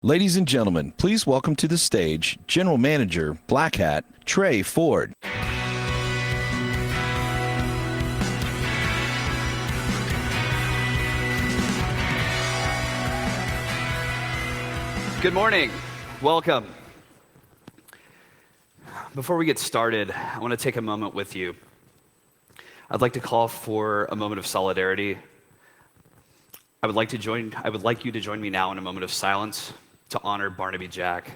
Ladies and gentlemen, please welcome to the stage General Manager, Black Hat, Trey Ford. Good morning. Welcome. Before we get started, I want to take a moment with you. I'd like to call for a moment of solidarity. I would like you to join me now in a moment of silence to honor Barnaby Jack.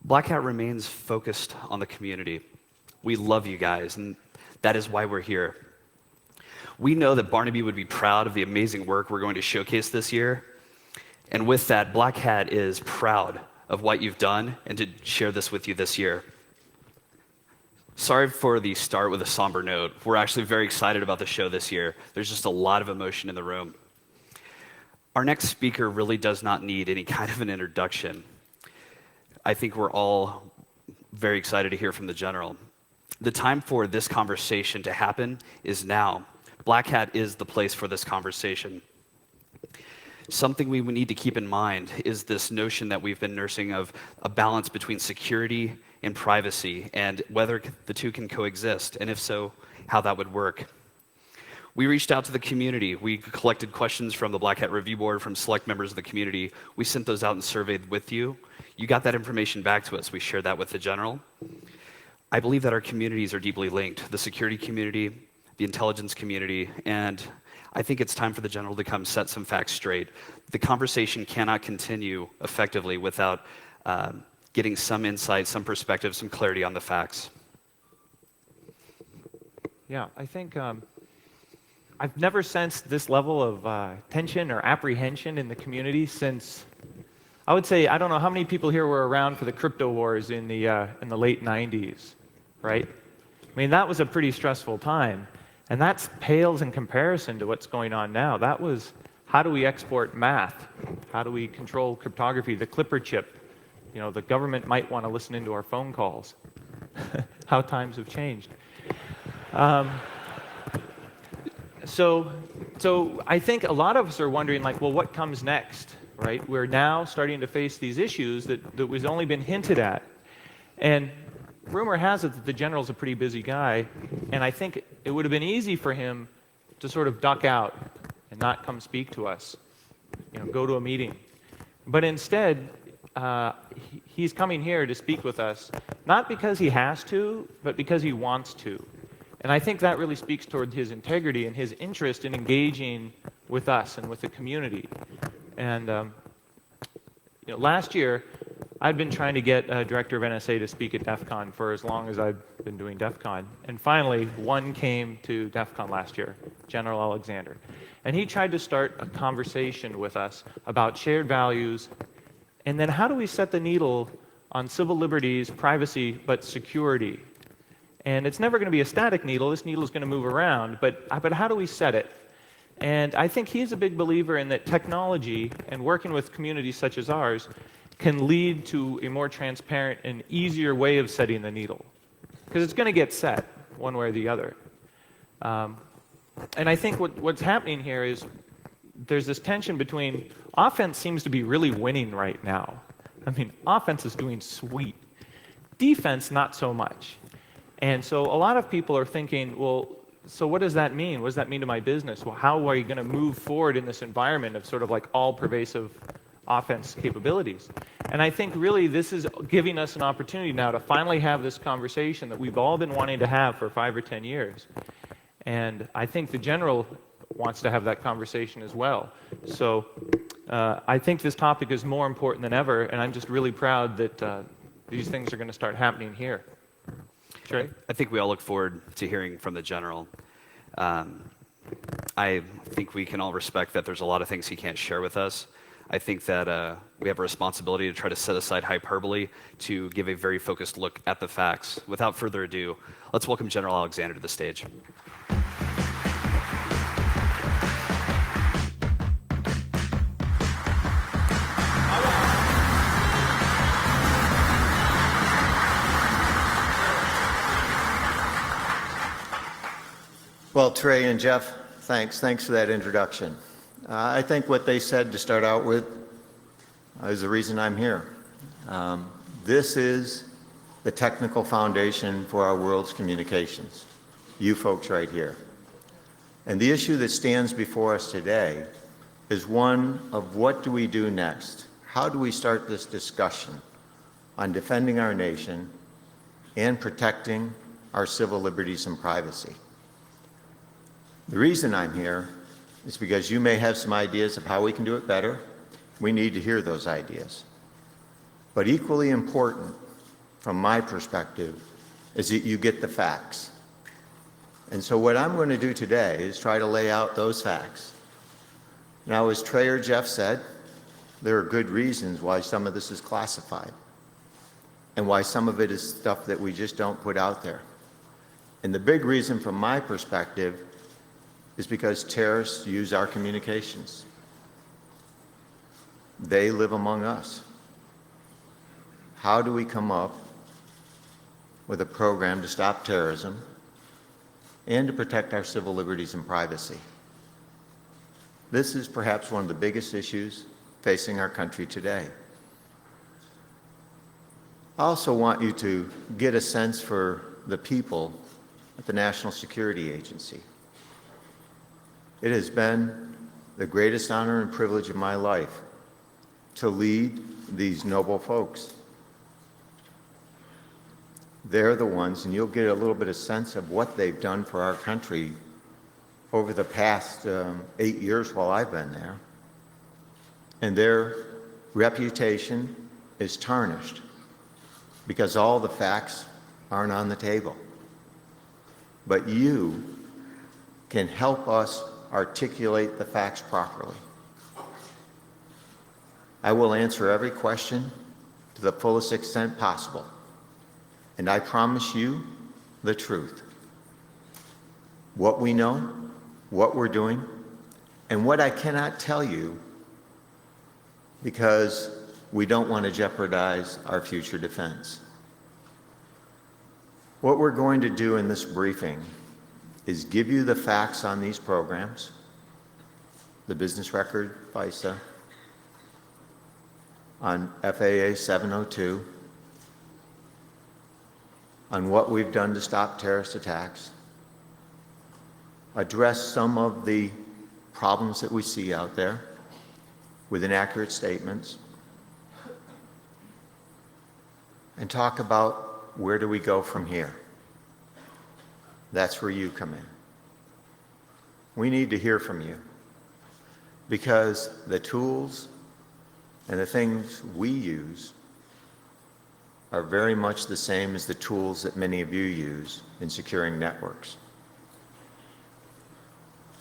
Black Hat remains focused on the community. We love you guys, and that is why we're here. We know that Barnaby would be proud of the amazing work we're going to showcase this year. And with that, Black Hat is proud of what you've done and to share this with you this year. Sorry for the start with a somber note. We're actually very excited about the show this year. There's just a lot of emotion in the room. Our next speaker really does not need any kind of an introduction. I think we're all very excited to hear from the General. The time for this conversation to happen is now. Black Hat is the place for this conversation. Something we need to keep in mind is this notion that we've been nursing of a balance between security and privacy, and whether the two can coexist, and if so, how that would work. We reached out to the community. We collected questions from the Black Hat Review Board, from select members of the community. We sent those out and surveyed with you. You got that information back to us. We shared that with the General. I believe that our communities are deeply linked, the security community, the intelligence community, and I think it's time for the General to come set some facts straight. The conversation cannot continue effectively without getting some insight, some perspective, some clarity on the facts. Yeah, I think I've never sensed this level of tension or apprehension in the community since, I would say, I don't know how many people here were around for the crypto wars in the late 90s, right? I mean, that was a pretty stressful time, and that pales in comparison to what's going on now. That was, how do we export math? How do we control cryptography, the Clipper chip? You know, the government might want to listen into our phone calls. How times have changed. So I think a lot of us are wondering, like, well, what comes next, right? We're now starting to face these issues that was only been hinted at. And rumor has it that the General's a pretty busy guy, and I think it would have been easy for him to sort of duck out and not come speak to us, you know, go to a meeting. But instead, he's coming here to speak with us, not because he has to, but because he wants to. And I think that really speaks toward his integrity and his interest in engaging with us and with the community. And you know, last year, I'd been trying to get a director of NSA to speak at DEF CON for as long as I've been doing DEF CON. And finally, one came to DEF CON last year, General Alexander. And he tried to start a conversation with us about shared values, and then how do we set the needle on civil liberties, privacy, but security. And it's never going to be a static needle. This needle is going to move around, but how do we set it? And I think he's a big believer in that technology and working with communities such as ours can lead to a more transparent and easier way of setting the needle. Because it's going to get set one way or the other. And I think what's happening here is there's this tension between offense seems to be really winning right now. I mean, offense is doing sweet. Defense, not so much. And so a lot of people are thinking, well, so what does that mean? What does that mean to my business? Well, how are you going to move forward in this environment of sort of like all-pervasive offense capabilities? And I think really this is giving us an opportunity now to finally have this conversation that we've all been wanting to have for 5 or 10 years. And I think the General wants to have that conversation as well. So I think this topic is more important than ever, and I'm just really proud that these things are going to start happening here. Sure. I think we all look forward to hearing from the General. I think we can all respect that there's a lot of things he can't share with us. I think that we have a responsibility to try to set aside hyperbole to give a very focused look at the facts. Without further ado, let's welcome General Alexander to the stage. Well, Trey and Jeff, thanks for that introduction. I think what they said to start out with is the reason I'm here. This is the technical foundation for our world's communications, you folks right here. And the issue that stands before us today is one of what do we do next? How do we start this discussion on defending our nation and protecting our civil liberties and privacy? The reason I'm here is because you may have some ideas of how we can do it better. We need to hear those ideas. But equally important, from my perspective, is that you get the facts. And so what I'm going to do today is try to lay out those facts. Now, as Trey or Jeff said, there are good reasons why some of this is classified and why some of it is stuff that we just don't put out there. And the big reason from my perspective is because terrorists use our communications. They live among us. How do we come up with a program to stop terrorism and to protect our civil liberties and privacy? This is perhaps one of the biggest issues facing our country today. I also want you to get a sense for the people at the National Security Agency. It has been the greatest honor and privilege of my life to lead these noble folks. They're the ones, and you'll get a little bit of sense of what they've done for our country over the past 8 years while I've been there. And their reputation is tarnished because all the facts aren't on the table. But you can help us articulate the facts properly. I will answer every question to the fullest extent possible, and I promise you the truth. What we know, what we're doing, and what I cannot tell you because we don't want to jeopardize our future defense. What we're going to do in this briefing is give you the facts on these programs, the business record, FISA, on FAA 702, on what we've done to stop terrorist attacks, address some of the problems that we see out there with inaccurate statements, and talk about where do we go from here. That's where you come in. We need to hear from you because the tools and the things we use are very much the same as the tools that many of you use in securing networks.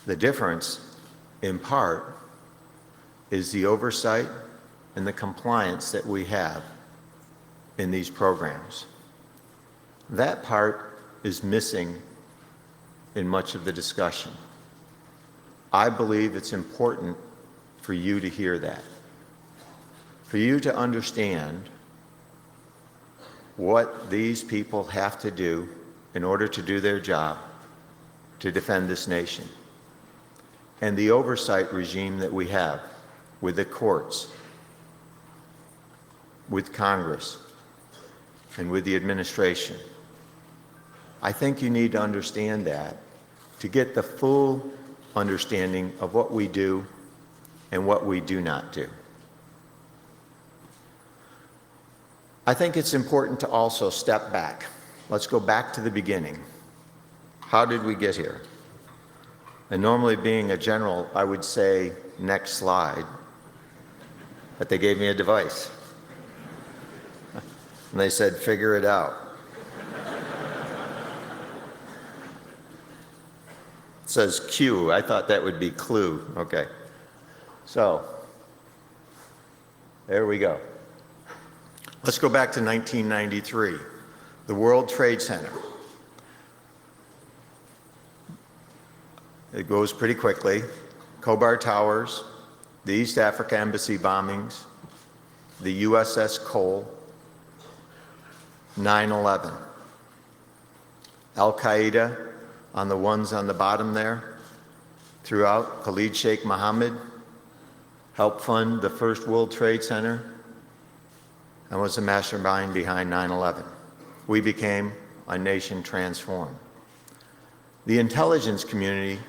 The difference, in part, is the oversight and the compliance that we have in these programs. That part is missing in much of the discussion. I believe it's important for you to hear that, for you to understand what these people have to do in order to do their job to defend this nation, and the oversight regime that we have with the courts, with Congress, and with the administration. I think you need to understand that to get the full understanding of what we do and what we do not do. I think it's important to also step back. Let's go back to the beginning. How did we get here? And normally, being a general, I would say, next slide. But they gave me a device. And they said, figure it out. It says Q. I thought that would be clue. Okay. So, there we go. Let's go back to 1993, the World Trade Center. It goes pretty quickly. Khobar Towers, the East Africa Embassy bombings, the USS Cole, 9/11. Al-Qaeda on the ones on the bottom there, throughout, Khalid Sheikh Mohammed helped fund the first World Trade Center and was the mastermind behind 9/11. We became a nation transformed. The intelligence community,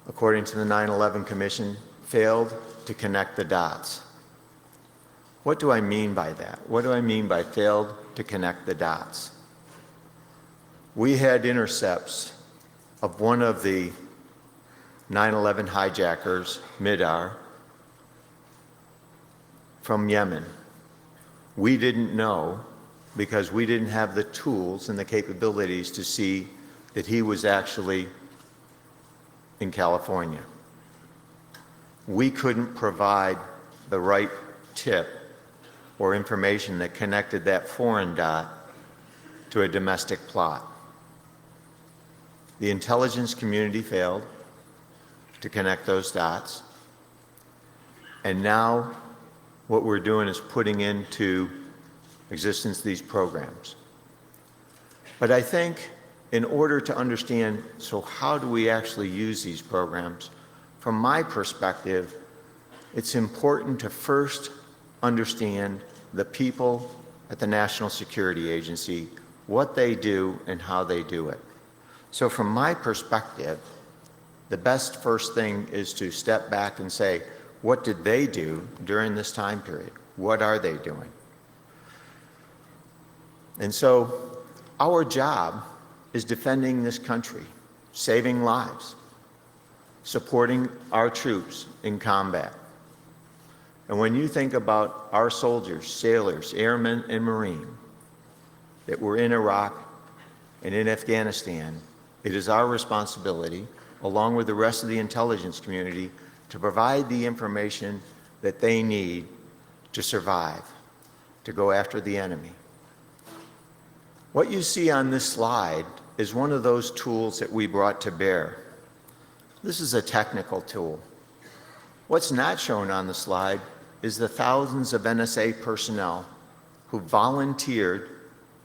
according to the 9/11 Commission, failed to connect the dots. What do I mean by that? What do I mean by failed to connect the dots? We had intercepts of one of the 9/11 hijackers, Midar, from Yemen. We didn't know because we didn't have the tools and the capabilities to see that he was actually in California. We couldn't provide the right tip or information that connected that foreign dot to a domestic plot. The intelligence community failed to connect those dots. And now what we're doing is putting into existence these programs. But I think in order to understand, so how do we actually use these programs? From my perspective, it's important to first understand the people at the National Security Agency, what they do and how they do it. So from my perspective, the best first thing is to step back and say, what did they do during this time period? What are they doing? And so our job is defending this country, saving lives, supporting our troops in combat. And when you think about our soldiers, sailors, airmen, and Marine that were in Iraq and in Afghanistan, it is our responsibility, along with the rest of the intelligence community, to provide the information that they need to survive, to go after the enemy. What you see on this slide is one of those tools that we brought to bear. This is a technical tool. What's not shown on the slide is the thousands of NSA personnel who volunteered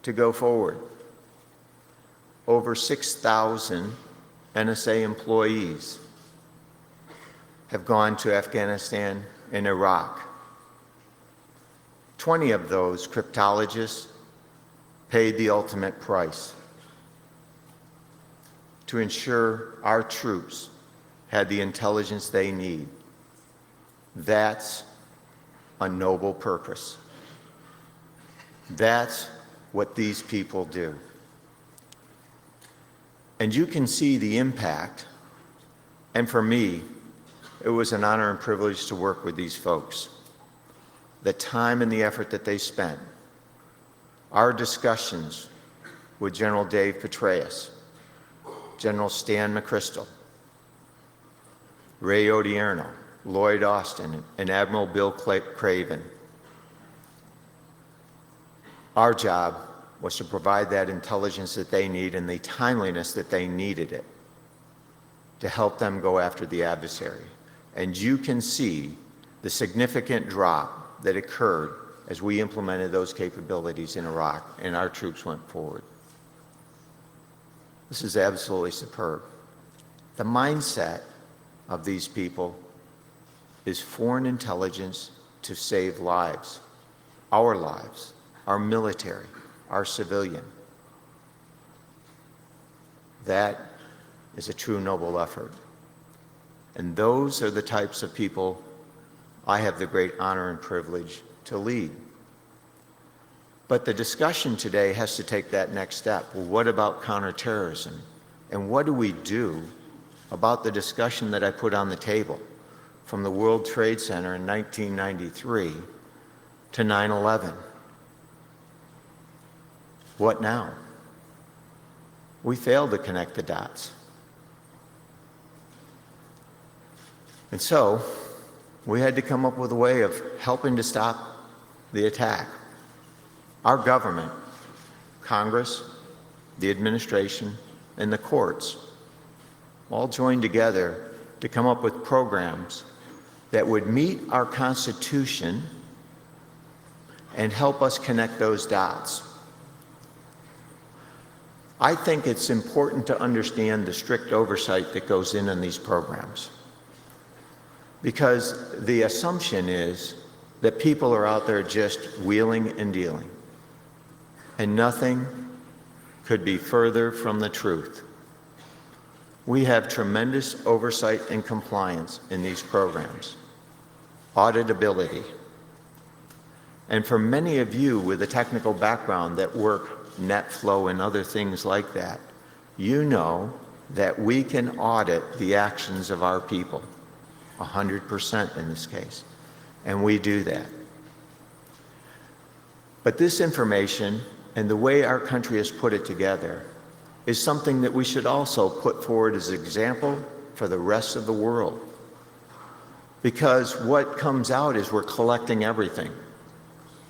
to go forward. Over 6,000 NSA employees have gone to Afghanistan and Iraq. 20 of those cryptologists paid the ultimate price to ensure our troops had the intelligence they need. That's a noble purpose. That's what these people do. And you can see the impact. And for me, it was an honor and privilege to work with these folks. The time and the effort that they spent. Our discussions with General Dave Petraeus, General Stan McChrystal, Ray Odierno, Lloyd Austin, and Admiral Bill Craven. Our job was to provide that intelligence that they need and the timeliness that they needed it to help them go after the adversary. And you can see the significant drop that occurred as we implemented those capabilities in Iraq and our troops went forward. This is absolutely superb. The mindset of these people is foreign intelligence to save lives, our military, our civilian. That is a true noble effort. And those are the types of people I have the great honor and privilege to lead. But the discussion today has to take that next step. Well, what about counterterrorism? And what do we do about the discussion that I put on the table from the World Trade Center in 1993 to 9/11? What now? We failed to connect the dots. And so we had to come up with a way of helping to stop the attack. Our government, Congress, the administration, and the courts all joined together to come up with programs that would meet our Constitution and help us connect those dots. I think it's important to understand the strict oversight that goes in on these programs, because the assumption is that people are out there just wheeling and dealing, and nothing could be further from the truth. We have tremendous oversight and compliance in these programs, auditability. And for many of you with a technical background that work net flow and other things like that, you know that we can audit the actions of our people, 100% in this case, and we do that. But this information and the way our country has put it together is something that we should also put forward as an example for the rest of the world. Because what comes out is we're collecting everything.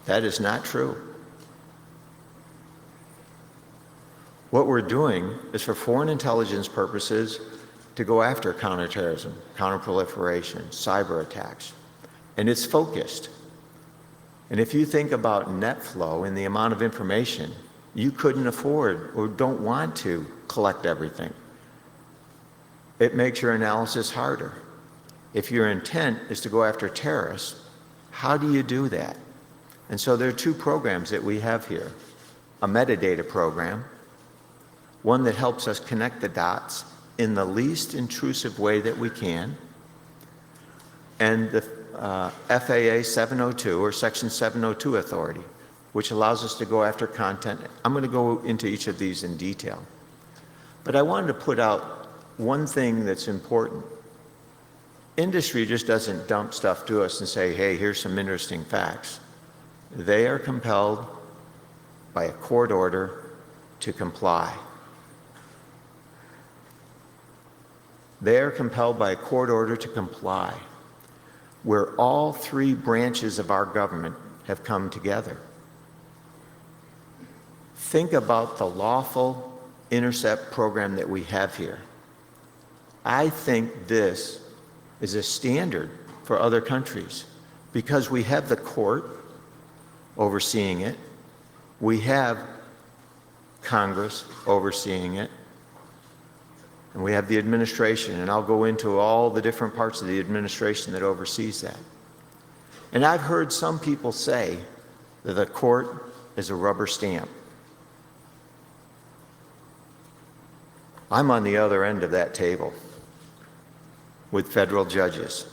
That is not true. What we're doing is for foreign intelligence purposes to go after counterterrorism, counterproliferation, cyber attacks. And it's focused. And if you think about net flow and the amount of information, you couldn't afford or don't want to collect everything. It makes your analysis harder. If your intent is to go after terrorists, how do you do that? And so there are two programs that we have here. A metadata program, one that helps us connect the dots in the least intrusive way that we can, and the FAA 702 or Section 702 authority, which allows us to go after content. I'm going to go into each of these in detail. But I wanted to put out one thing that's important. Industry just doesn't dump stuff to us and say, hey, here's some interesting facts. They are compelled by a court order to comply. They are compelled by a court order to comply, where all three branches of our government have come together. Think about the lawful intercept program that we have here. I think this is a standard for other countries because we have the court overseeing it, we have Congress overseeing it, and we have the administration, and I'll go into all the different parts of the administration that oversees that. And I've heard some people say that the court is a rubber stamp. I'm on the other end of that table with federal judges.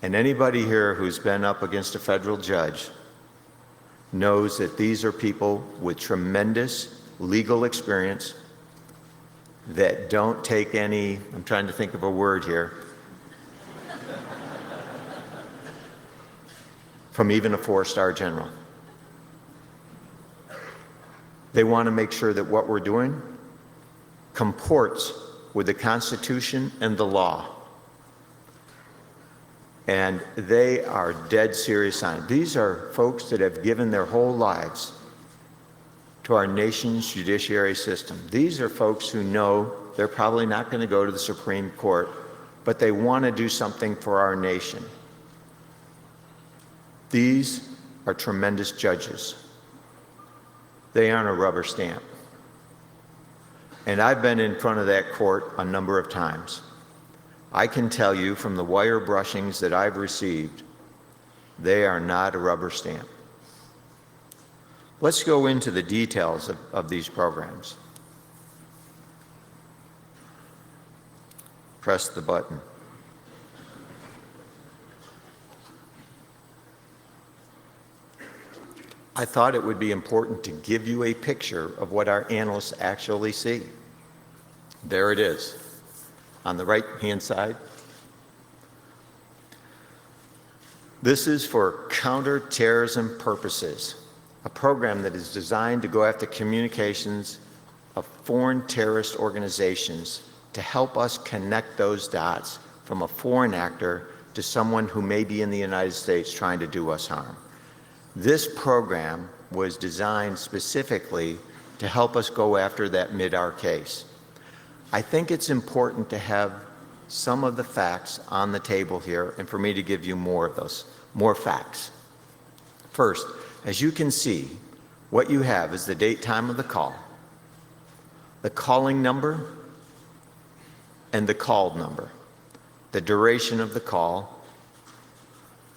And anybody here who's been up against a federal judge knows that these are people with tremendous legal experience that don't take any, I'm trying to think of a word here, from even a four-star general. They want to make sure that what we're doing comports with the Constitution and the law. And they are dead serious on it. These are folks that have given their whole lives to our nation's judiciary system. These are folks who know they're probably not going to go to the Supreme Court, but they want to do something for our nation. These are tremendous judges. They aren't a rubber stamp. And I've been in front of that court a number of times. I can tell you from the wire brushings that I've received, they are not a rubber stamp. Let's go into the details of these programs. Press the button. I thought it would be important to give you a picture of what our analysts actually see. There it is, on the right-hand side. This is for counterterrorism purposes, a program that is designed to go after communications of foreign terrorist organizations to help us connect those dots from a foreign actor to someone who may be in the United States trying to do us harm. This program was designed specifically to help us go after that mid-R case. I think it's important to have some of the facts on the table here and for me to give you more of those, more facts. First, as you can see, what you have is the date, time of the call, the calling number and the called number, the duration of the call.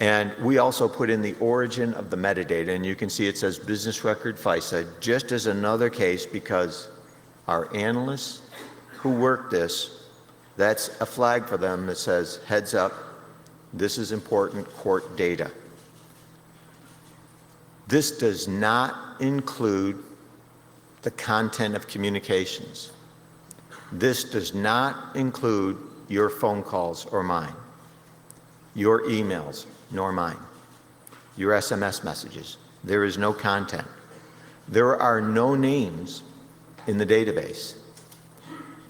And we also put in the origin of the metadata, and you can see it says business record FISA, just as another case, because our analysts who work this, that's a flag for them that says, heads up, this is important court data. This does not include the content of communications. This does not include your phone calls or mine, your emails nor mine, your SMS messages. There is no content. There are no names in the database,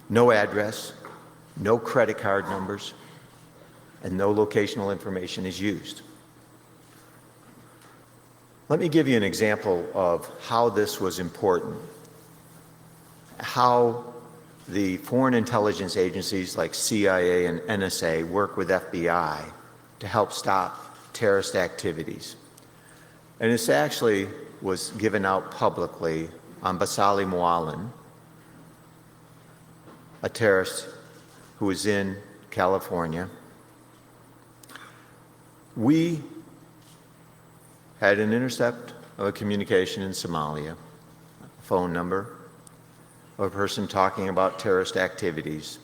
no address, no credit card numbers, and no locational information is used. Let me give you an example of how this was important, how the foreign intelligence agencies like CIA and NSA work with FBI to help stop terrorist activities. And this actually was given out publicly on Basali Moalen, a terrorist who was in California. We had an intercept of a communication in Somalia, a phone number of a person talking about terrorist activities.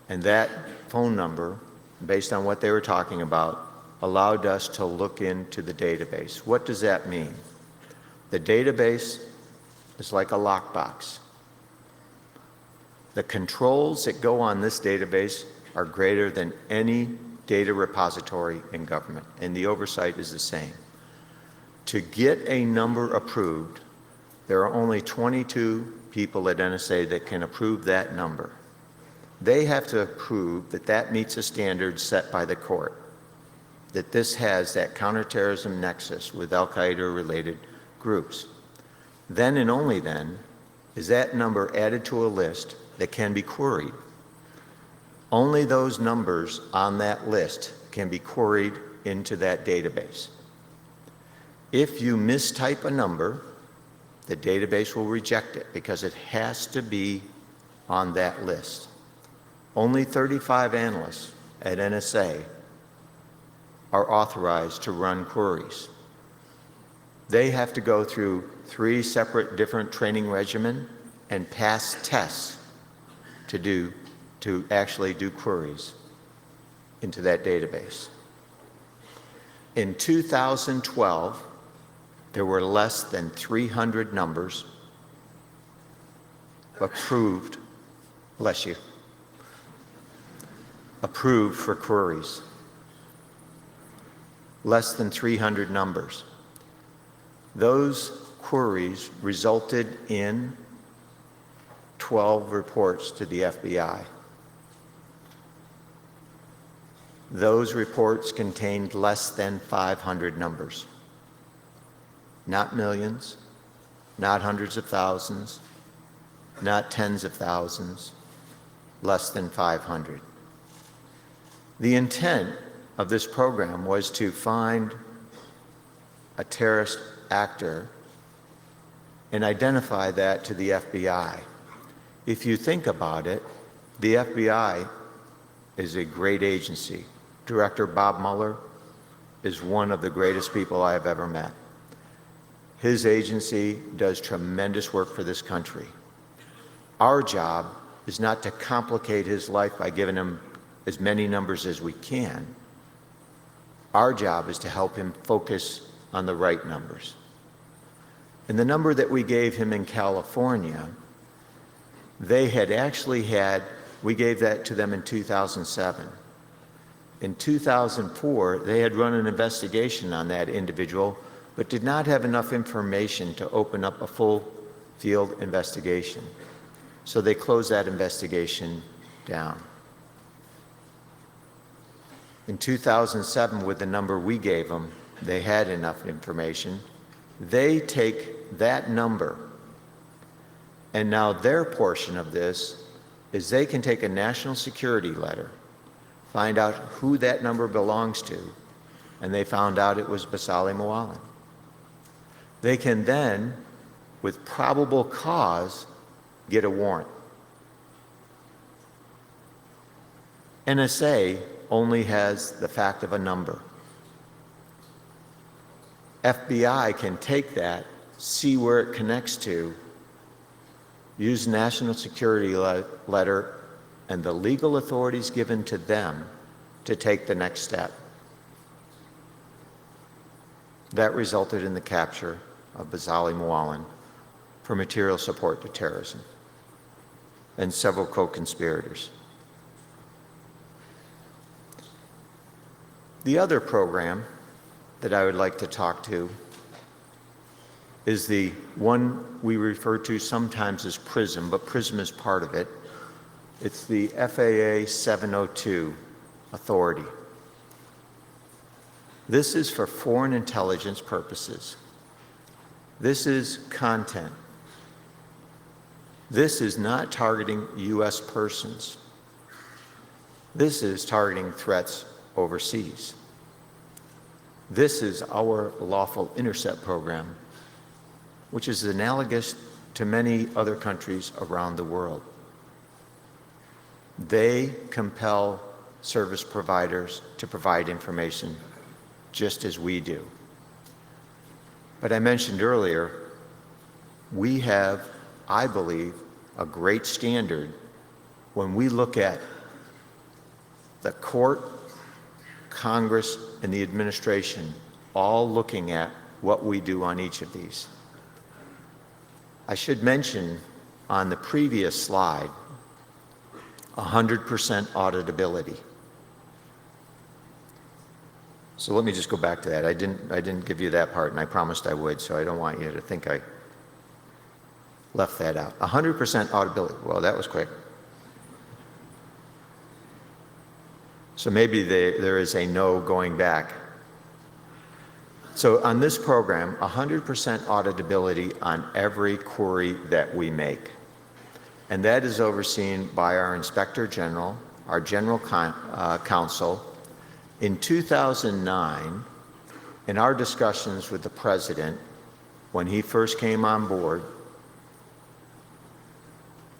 And that phone number, based on what they were talking about, allowed us to look into the database. What does that mean? The database is like a lockbox. The controls that go on this database are greater than any data repository in government, and the oversight is the same. To get a number approved, there are only 22 people at NSA that can approve that number. They have to prove that that meets a standard set by the court, that this has that counterterrorism nexus with Al-Qaeda-related groups. Then and only then is that number added to a list that can be queried. Only those numbers on that list can be queried into that database. If you mistype a number, the database will reject it because it has to be on that list. Only 35 analysts at NSA are authorized to run queries. They have to go through 3 separate different training regimen and pass tests to actually do queries into that database. In 2012, there were less than 300 numbers approved, bless you, approved for queries. Less than 300 numbers. Those queries resulted in 12 reports to the FBI. Those reports contained less than 500 numbers. Not millions, not hundreds of thousands, not tens of thousands, less than 500. The intent of this program was to find a terrorist actor and identify that to the FBI. If you think about it, the FBI is a great agency. Director Bob Mueller is one of the greatest people I have ever met. His agency does tremendous work for this country. Our job is not to complicate his life by giving him as many numbers as we can. Our job is to help him focus on the right numbers. And the number that we gave him in California, they had actually had, we gave that to them in 2007. In 2004, they had run an investigation on that individual, but did not have enough information to open up a full field investigation. So they closed that investigation down. In 2007, with the number we gave them, they had enough information. They take that number, and now their portion of this is they can take a national security letter, find out who that number belongs to, and they found out it was Basali Moalen. They can then, with probable cause, get a warrant. NSA only has the fact of a number. FBI can take that, see where it connects to, use national security letter and the legal authorities given to them to take the next step. That resulted in the capture of Bazali Mwalin for material support to terrorism and several co-conspirators. The other program that I would like to talk to is the one we refer to sometimes as PRISM, but PRISM is part of it. It's the FAA 702 authority. This is for foreign intelligence purposes. This is content. This is not targeting U.S. persons. This is targeting threats overseas. This is our lawful intercept program, which is analogous to many other countries around the world. They compel service providers to provide information just as we do. But I mentioned earlier, we have, I believe, a great standard when we look at the court, Congress, and the administration all looking at what we do on each of these. I should mention on the previous slide, 100% auditability. So let me just go back to that. I didn't give you that part, and I promised I would, so I don't want you to think I left that out. 100% auditability. Well, that was quick. So maybe there is a no going back. So on this program, 100% auditability on every query that we make. And that is overseen by our Inspector General, our General Counsel. In 2009, in our discussions with the President, when he first came on board,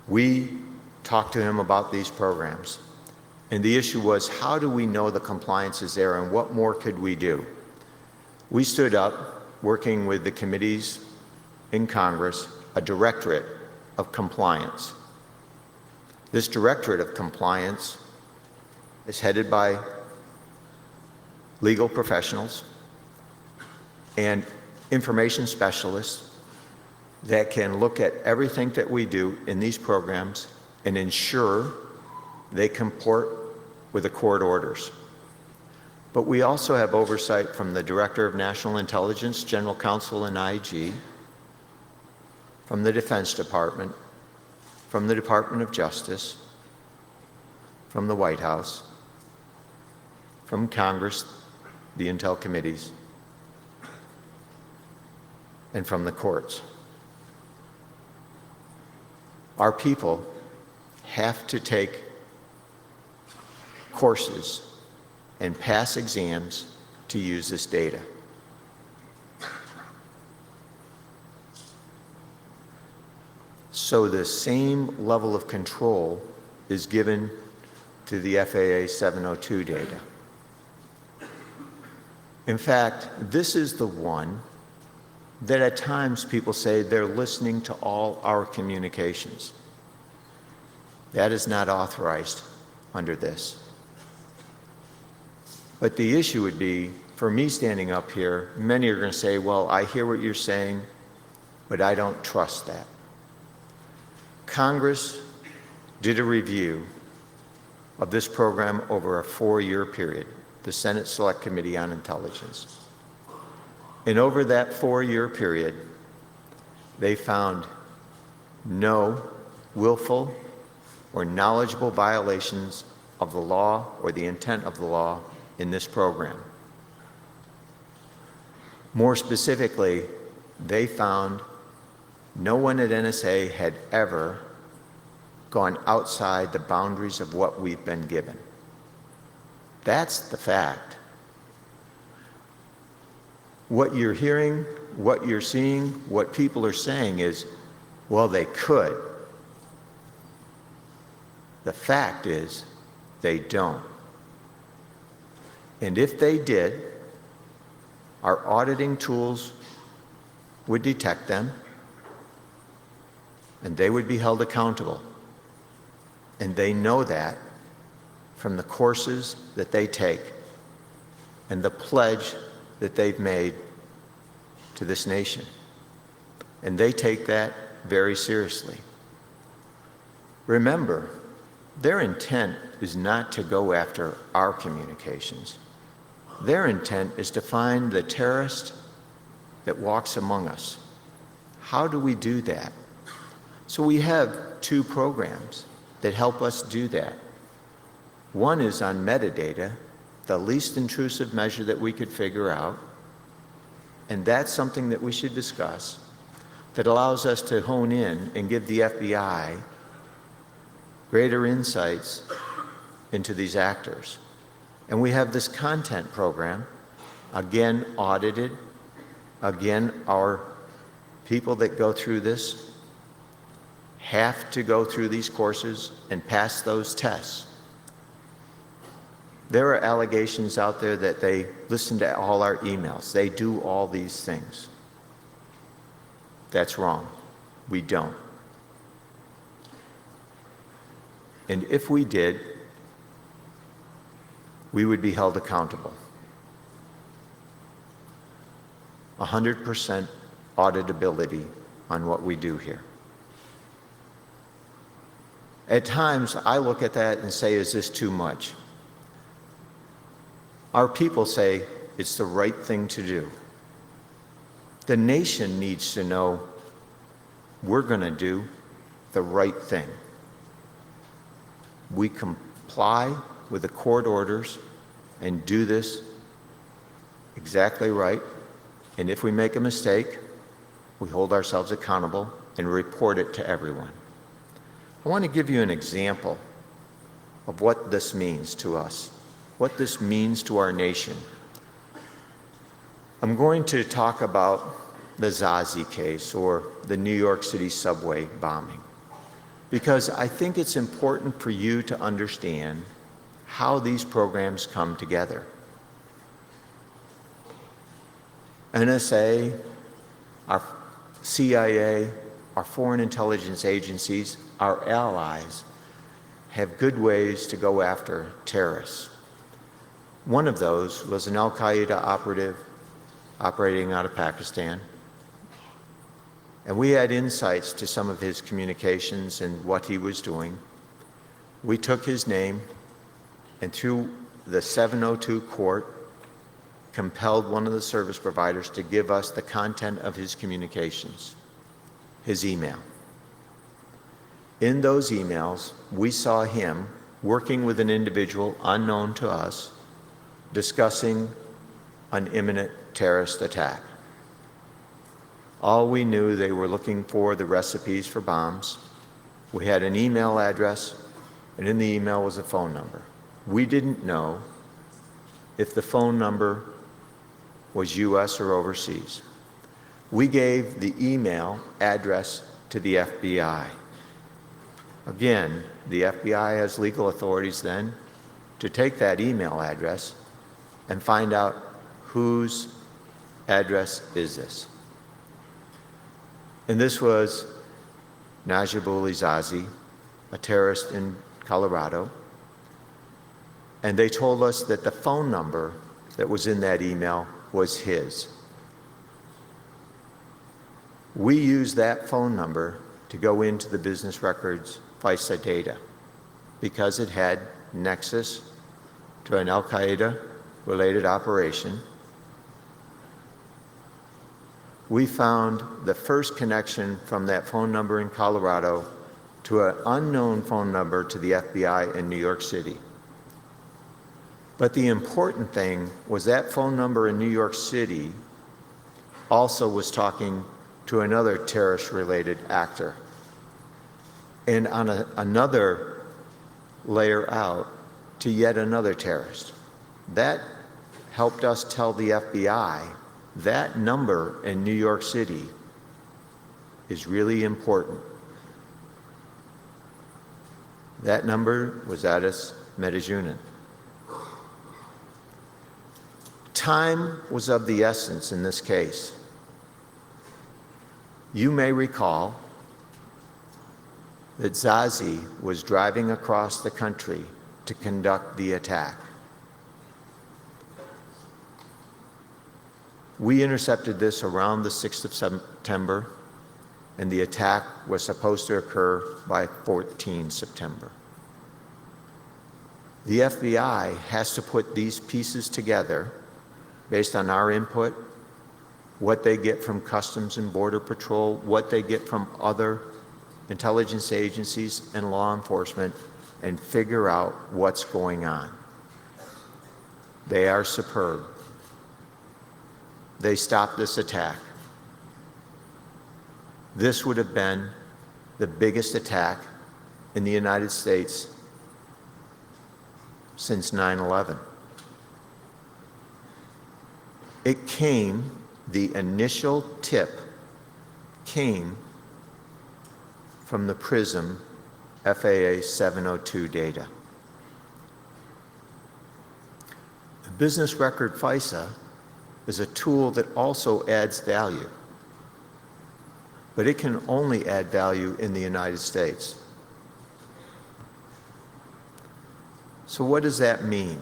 we talked to him about these programs. And the issue was, how do we know the compliance is there and what more could we do? We stood up, working with the committees in Congress, a directorate of compliance. This directorate of compliance is headed by legal professionals and information specialists that can look at everything that we do in these programs and ensure they comport with the court orders. But we also have oversight from the Director of National Intelligence, General Counsel and IG, from the Defense Department, from the Department of Justice, from the White House, from Congress, the Intel committees, and from the courts. Our people have to take courses and pass exams to use this data. So the same level of control is given to the FAA 702 data. In fact, this is the one that at times people say they're listening to all our communications. That is not authorized under this. But the issue would be, for me standing up here, many are going to say, well, I hear what you're saying, but I don't trust that. Congress did a review of this program over a 4-year period, the Senate Select Committee on Intelligence. And over that 4-year period, they found no willful or knowledgeable violations of the law or the intent of the law in this program. More specifically, they found no one at NSA had ever gone outside the boundaries of what we've been given. That's the fact. What you're hearing, what you're seeing, what people are saying is, well, they could. The fact is, they don't. And if they did, our auditing tools would detect them, and they would be held accountable. And they know that from the courses that they take and the pledge that they've made to this nation. And they take that very seriously. Remember, their intent is not to go after our communications. Their intent is to find the terrorist that walks among us. How do we do that? So we have two programs that help us do that. One is on metadata, the least intrusive measure that we could figure out, and that's something that we should discuss, that allows us to hone in and give the FBI greater insights into these actors. And we have this content program, again audited, again our people that go through this have to go through these courses and pass those tests. There are allegations out there that they listen to all our emails. They do all these things. That's wrong. We don't. And if we did, we would be held accountable. 100% auditability on what we do here. At times, I look at that and say, is this too much? Our people say it's the right thing to do. The nation needs to know we're going to do the right thing. We comply with the court orders and do this exactly right. And if we make a mistake, we hold ourselves accountable and report it to everyone. I want to give you an example of what this means to us, what this means to our nation. I'm going to talk about the Zazi case, or the New York City subway bombing, because I think it's important for you to understand how these programs come together. NSA, our CIA, our foreign intelligence agencies, our allies have good ways to go after terrorists. One of those was an Al-Qaeda operative operating out of Pakistan. And we had insights to some of his communications and what he was doing. We took his name and through the 702 court compelled one of the service providers to give us the content of his communications, his email. In those emails, we saw him working with an individual unknown to us, discussing an imminent terrorist attack. All we knew, they were looking for the recipes for bombs. We had an email address, and in the email was a phone number. We didn't know if the phone number was US or overseas. We gave the email address to the FBI. Again, the FBI has legal authorities then to take that email address and find out whose address is this. And this was Najibullah Zazi, a terrorist in Colorado. And they told us that the phone number that was in that email was his. We used that phone number to go into the business records FISA data because it had nexus to an Al-Qaeda related operation. We found the first connection from that phone number in Colorado to an unknown phone number to the FBI in New York City. But the important thing was that phone number in New York City also was talking to another terrorist-related actor. And on another layer out to yet another terrorist. That helped us tell the FBI that number in New York City is really important. That number was Addis Metajunin. Time was of the essence in this case. You may recall that Zazi was driving across the country to conduct the attack. We intercepted this around the 6th of September, and the attack was supposed to occur by 14 September. The FBI has to put these pieces together based on our input, what they get from Customs and Border Patrol, what they get from other intelligence agencies and law enforcement, and figure out what's going on. They are superb. They stopped this attack. This would have been the biggest attack in the United States since 9/11. It came, the initial tip came from the PRISM FAA 702 data. The business record FISA is a tool that also adds value, but it can only add value in the United States. So what does that mean?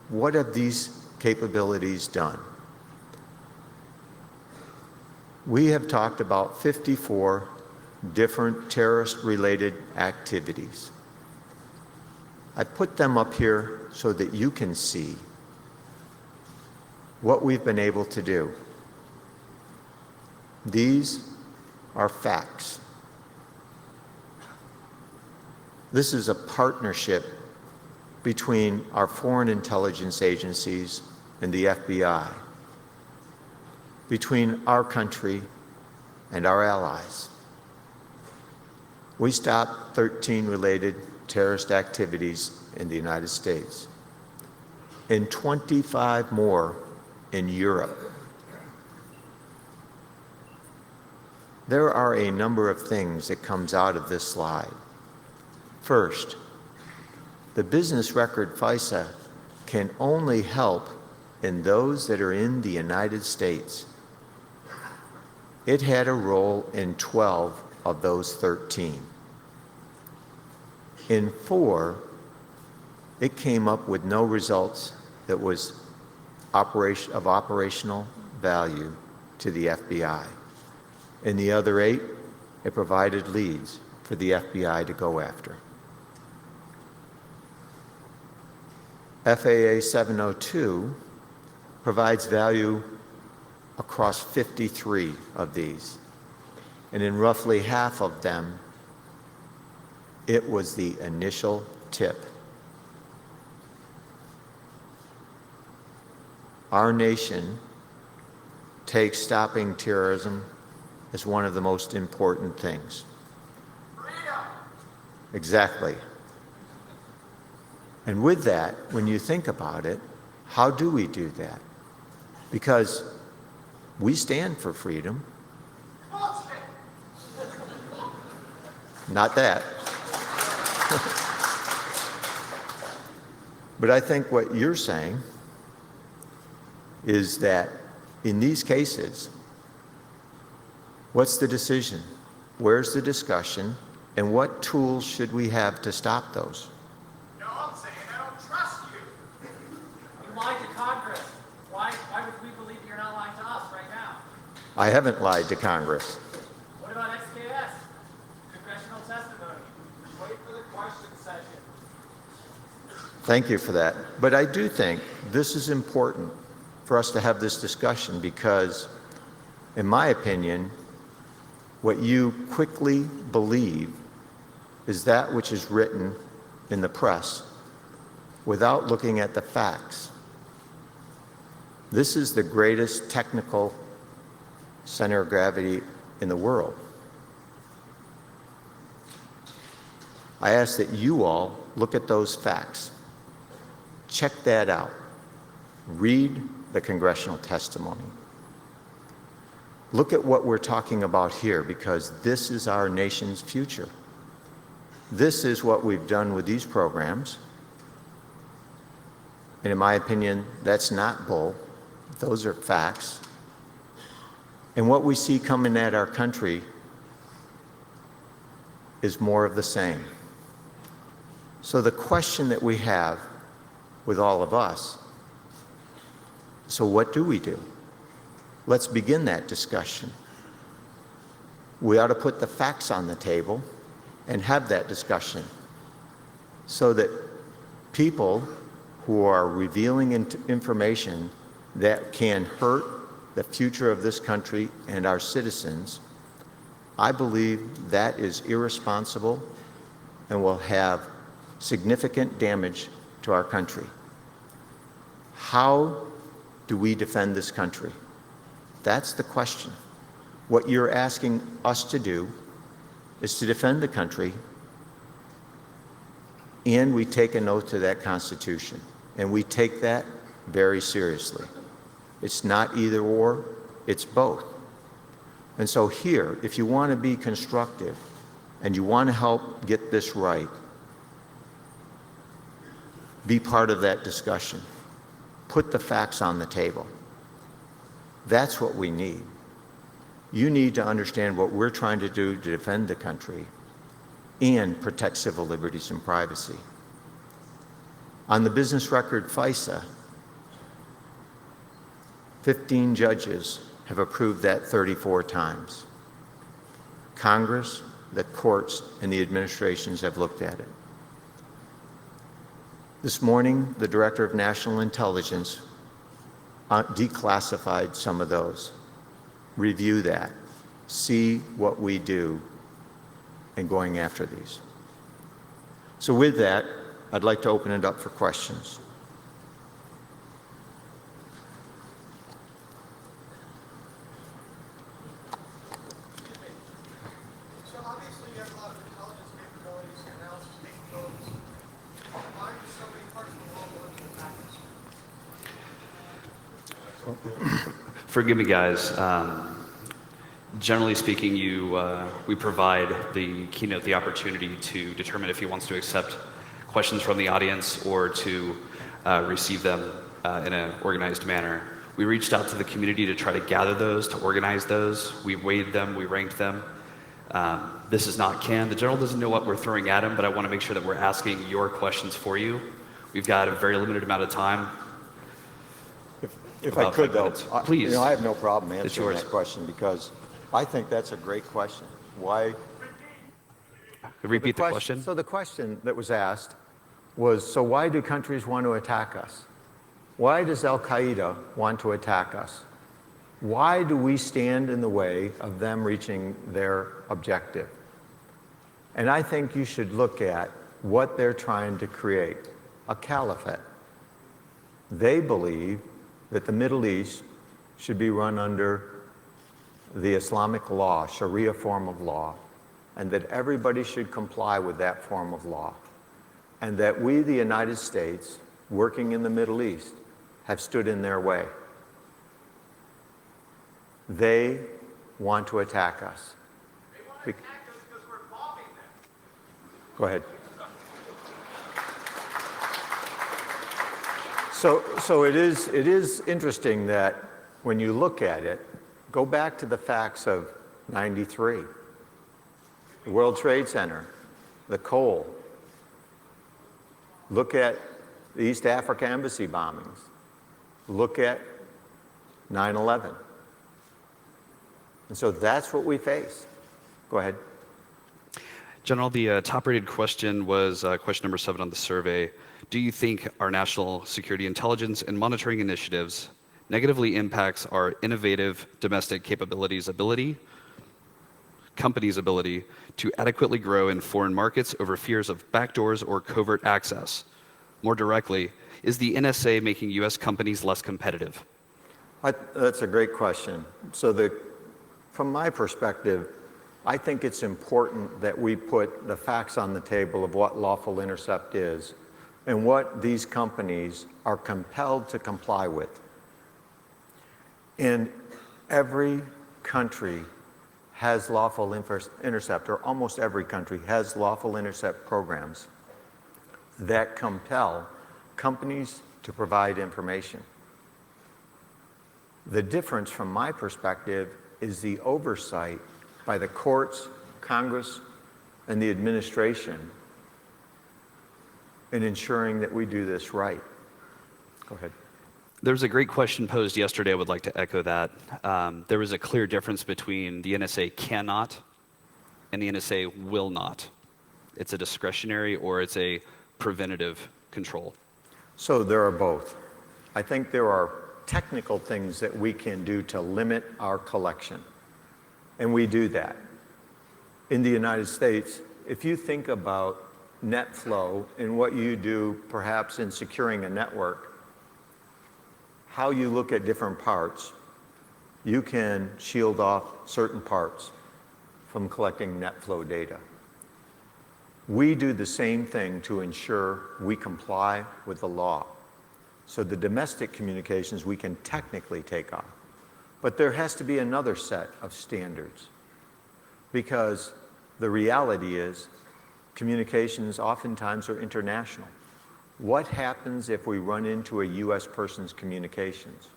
What have these capabilities done? We have talked about 54 different terrorist-related activities. I put them up here so that you can see what we've been able to do. These are facts. This is a partnership between our foreign intelligence agencies and the FBI, between our country and our allies. We stopped 13 related terrorist activities in the United States and 25 more in Europe. There are a number of things that comes out of this slide. First, the business record FISA can only help in those that are in the United States. It had a role in 12 of those 13. In 4, it came up with no results that was of operational value to the FBI. In the other 8, it provided leads for the FBI to go after. FAA 702 provides value across 53 of these, and in roughly half of them, it was the initial tip. Our nation takes stopping terrorism as one of the most important things. Freedom. Exactly. And with that, when you think about it, how do we do that? Because we stand for freedom. Not that. But I think what you're saying is that in these cases, what's the decision? Where's the discussion? And what tools should we have to stop those? No, I'm saying I don't trust you. You lied to Congress. Why would we believe you're not lying to us right now? I haven't lied to Congress. What about XKS? Congressional testimony. Wait for the question session. Thank you for that. But I do think this is important for us to have this discussion because, in my opinion, what you quickly believe is that which is written in the press without looking at the facts. This is the greatest technical center of gravity in the world. I ask that you all look at those facts. Check that out. Read the congressional testimony. Look at what we're talking about here because this is our nation's future. This is what we've done with these programs. And in my opinion, that's not bull. Those are facts. And what we see coming at our country is more of the same. So the question that we have with all of us, so what do we do? Let's begin that discussion. We ought to put the facts on the table and have that discussion so that people who are revealing information that can hurt the future of this country and our citizens, I believe that is irresponsible and will have significant damage to our country. How do we defend this country? That's the question. What you're asking us to do is to defend the country, and we take an oath to that Constitution, and we take that very seriously. It's not either or, it's both. And so here, if you want to be constructive and you want to help get this right, be part of that discussion. Put the facts on the table. That's what we need. You need to understand what we're trying to do to defend the country and protect civil liberties and privacy. On the business record FISA, 15 judges have approved that 34 times. Congress, the courts, and the administrations have looked at it. This morning, the Director of National Intelligence declassified some of those. Review that. See what we do in going after these. So with that, I'd like to open it up for questions. So obviously you have a lot of intelligence capabilities, analysis capabilities. Why do so many parts of the world want to attack us? Forgive me, guys. Generally speaking, we provide the keynote the opportunity to determine if he wants to accept questions from the audience or to receive them in an organized manner. We reached out to the community to try to gather those, to organize those. We weighed them, we ranked them. This is not canned. The general doesn't know what we're throwing at him, but I want to make sure that we're asking your questions for you. We've got a very limited amount of time. If I could, though, please. I have no problem It's answering yours. that question because I think that's a great question. Why? Repeat the question. So the question that was asked was, so why do countries want to attack us? Why does Al-Qaeda want to attack us? Why do we stand in the way of them reaching their objective? And I think you should look at what they're trying to create, a caliphate. They believe that the Middle East should be run under the Islamic law, Sharia form of law, and that everybody should comply with that form of law. And that we, the United States, working in the Middle East, have stood in their way. They want to attack us. They want to attack us because we're bombing them. Go ahead. So it is interesting that when you look at it, go back to the facts of '93, the World Trade Center, the coal. Look at the East Africa embassy bombings. Look at 9/11. And so that's what we face. Go ahead. General, the top-rated question was question number 7 on the survey. Do you think our national security intelligence and monitoring initiatives negatively impacts our innovative domestic companies' ability to adequately grow in foreign markets over fears of backdoors or covert access? More directly, is the NSA making U.S. companies less competitive? That's a great question. So from my perspective, I think it's important that we put the facts on the table of what lawful intercept is and what these companies are compelled to comply with. And every country has lawful intercept, or almost every country has lawful intercept programs that compel companies to provide information. The difference from my perspective is the oversight by the courts, Congress, and the administration in ensuring that we do this right. Go ahead. There was a great question posed yesterday. I would like to echo that. There was a clear difference between the NSA cannot and the NSA will not. It's a discretionary or it's a preventative control. So there are both. I think there are technical things that we can do to limit our collection, and we do that. In the United States, if you think about net flow and what you do perhaps in securing a network, how you look at different parts, you can shield off certain parts from collecting net flow data. We do the same thing to ensure we comply with the law. So the domestic communications we can technically take off. But there has to be another set of standards, because the reality is communications oftentimes are international. What happens if we run into a US person's communications?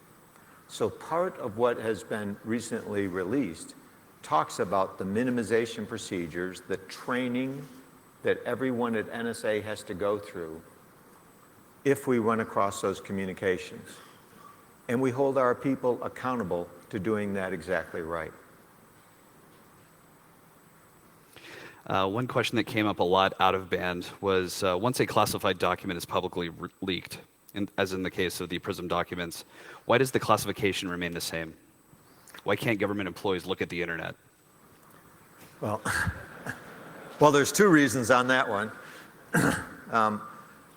So part of what has been recently released talks about the minimization procedures, the training that everyone at NSA has to go through if we run across those communications. And we hold our people accountable to doing that exactly right. One question that came up a lot out of band was once a classified document is publicly leaked, as in the case of the PRISM documents, why does the classification remain the same? Why can't government employees look at the internet? Well, well, there's two reasons on that one.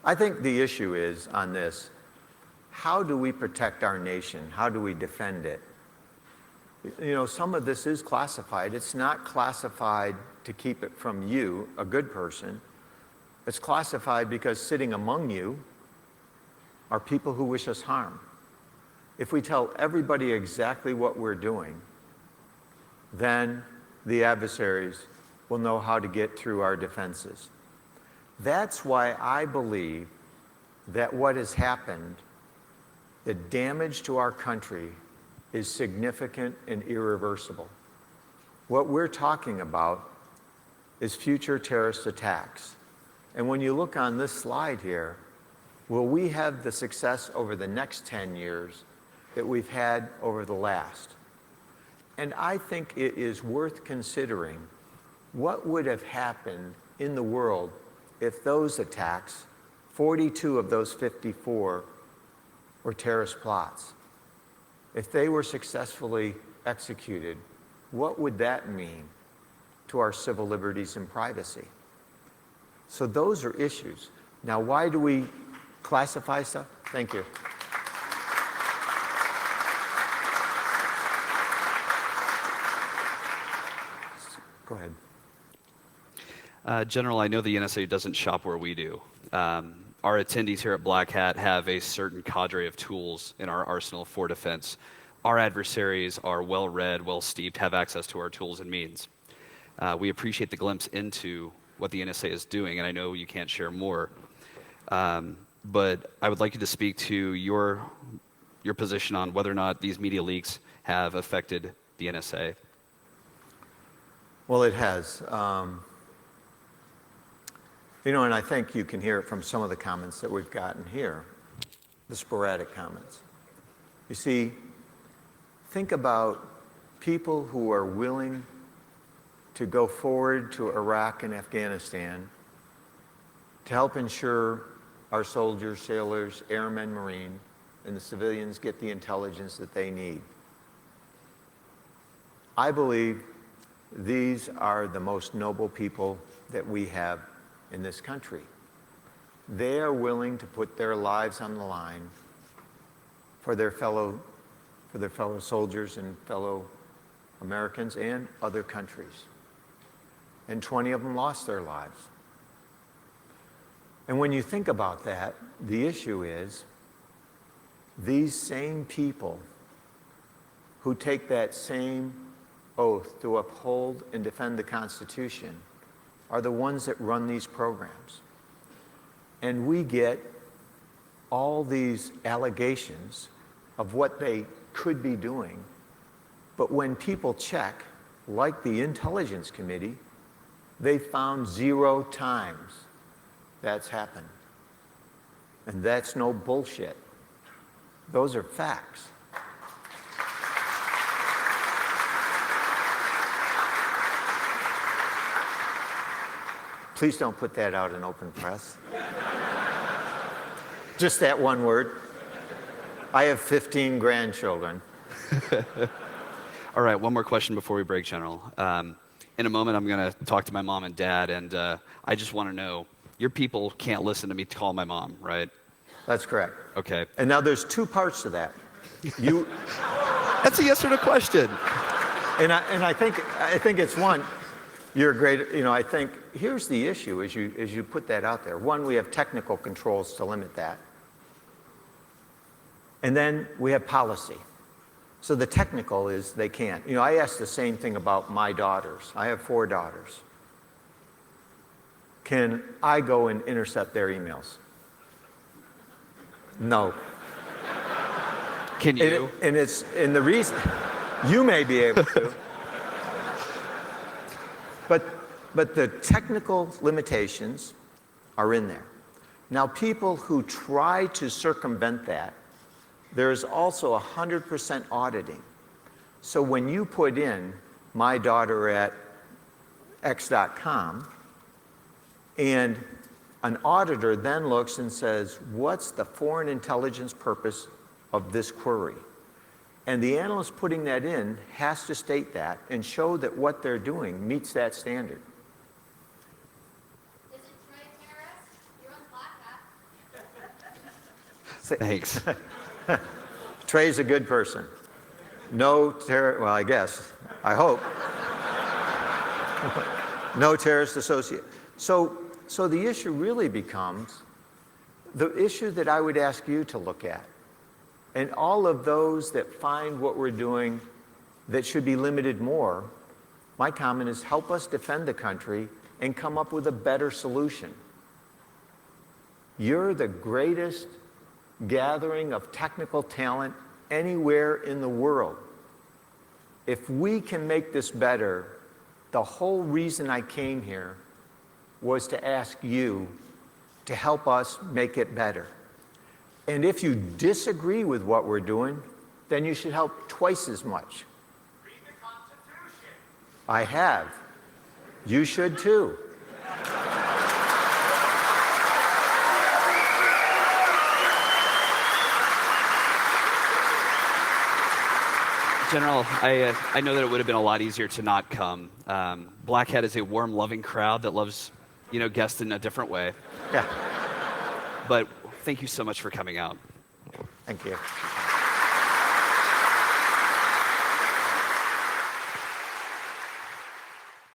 I think the issue is on this, how do we protect our nation? How do we defend it? You know, some of this is classified. It's not classified to keep it from you, a good person. It's classified because sitting among you are people who wish us harm. If we tell everybody exactly what we're doing, then the adversaries will know how to get through our defenses. That's why I believe that what has happened, the damage to our country, is significant and irreversible. What we're talking about is future terrorist attacks. And when you look on this slide here, will we have the success over the next 10 years that we've had over the last? And I think it is worth considering what would have happened in the world if those attacks, 42 of those 54, were terrorist plots. If they were successfully executed, what would that mean to our civil liberties and privacy? So those are issues. Now, why do we classify stuff? Thank you. Go ahead. General, I know the NSA doesn't shop where we do. Our attendees here at Black Hat have a certain cadre of tools in our arsenal for defense. Our adversaries are well-read, well-steeped, have access to our tools and means. We appreciate the glimpse into what the NSA is doing, and I know you can't share more. But I would like you to speak to your position on whether or not these media leaks have affected the NSA. Well, it has. You know, and I think you can hear it from some of the comments that we've gotten here, the sporadic comments. You see, think about people who are willing to go forward to Iraq and Afghanistan to help ensure our soldiers, sailors, airmen, Marine, and the civilians get the intelligence that they need. I believe these are the most noble people that we have in this country. They are willing to put their lives on the line for their fellow soldiers and fellow Americans and other countries. And 20 of them lost their lives. And when you think about that, the issue is these same people who take that same oath to uphold and defend the Constitution are the ones that run these programs. And we get all these allegations of what they could be doing, but when people check, like the Intelligence Committee, they found 0 times that's happened. And that's no bullshit. Those are facts. Please don't put that out in open press. Just that one word. I have 15 grandchildren. All right, one more question before we break, General. In a moment, I'm going to talk to my mom and dad, and I just want to know, your people can't listen to me call my mom, right? That's correct. Okay. And now there's 2 parts to that. That's a yes or no question. And I think it's one. You're a great. I think here's the issue as you put that out there. One, we have technical controls to limit that, and then we have policy. So the technical is they can't. I asked the same thing about my daughters. I have 4 daughters. Can I go and intercept their emails? No. Can you? And the reason you may be able to. But the technical limitations are in there. Now, people who try to circumvent that, there's also 100% auditing. So when you put in my daughter at x.com, and an auditor then looks and says, what's the foreign intelligence purpose of this query? And the analyst putting that in has to state that and show that what they're doing meets that standard. Is it Trey Harris? You're on Black Hat. Thanks. Trey's a good person. Well, I guess. I hope. No terrorist associate. So the issue really becomes the issue that I would ask you to look at. And all of those that find what we're doing that should be limited more, my comment is help us defend the country and come up with a better solution. You're the greatest gathering of technical talent anywhere in the world. If we can make this better, the whole reason I came here was to ask you to help us make it better. And if you disagree with what we're doing, then you should help twice as much. Read the Constitution. I have. You should too. General, I know that it would have been a lot easier to not come. Black Hat is a warm, loving crowd that loves, guests in a different way. Yeah. But thank you so much for coming out. Thank you.